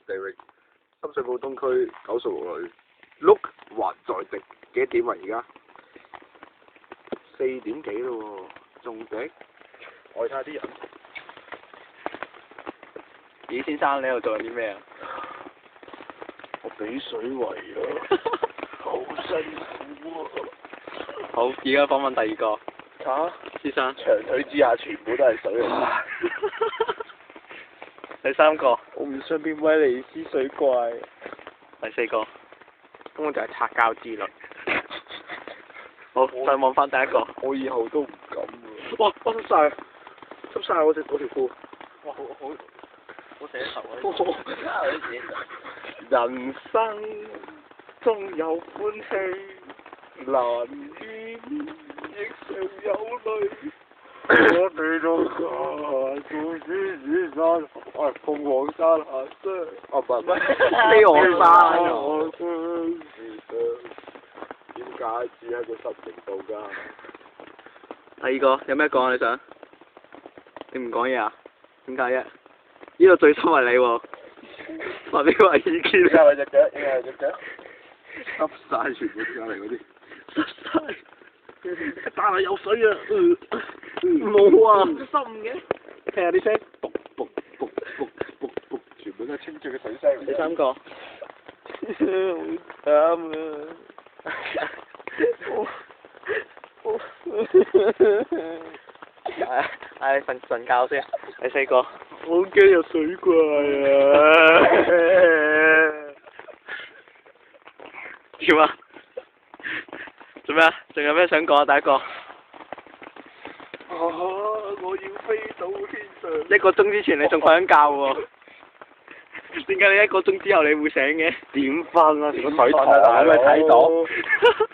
地域，深水埗東區96旅，碌還在迪，幾點啊而家？4點幾咯喎，仲迪？我睇下啲人。咦，先生，你喺度做緊啲咩啊？我俾水圍啊，好辛苦啊！好，而家訪問第二個。嚇？先生。長腿之下全部都係水啊！第三個。我唔想變威尼斯水怪。第四個。咁我就係擦膠之旅。好，再望翻第一個。我以後都唔敢喎。哇！我濕晒我條褲。哇，好寫頭啊！人生中有歡喜，難免亦常有淚。我哋都下做獅子山，鳳凰山下霜。唔係，飛鵝山。點解只係個濕程度㗎？第二個有咩講啊？你想？你唔講嘢啊？點解啫？呢度最深係你喎，發表下意見。依家係隻腳，依家係隻腳。濕晒全部上嚟嗰啲。濕晒。但係有水啊！冇啊！深嘅。聽下啲聲，卜卜卜卜卜卜，全部都係清澈嘅水聲。第三個。好慘啊！唉，瞓覺先。第四個。我好驚有水怪啊！點啊？做咩啊？仲有咩想講啊？第一個。我要飛到天上。1個鐘之前你仲瞓緊覺喎？點解你1個鐘之後你會醒嘅？點瞓啊？個水塘啊，咪睇到。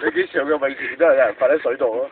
你幾時有個泳池都係有人瞓喺水度咯？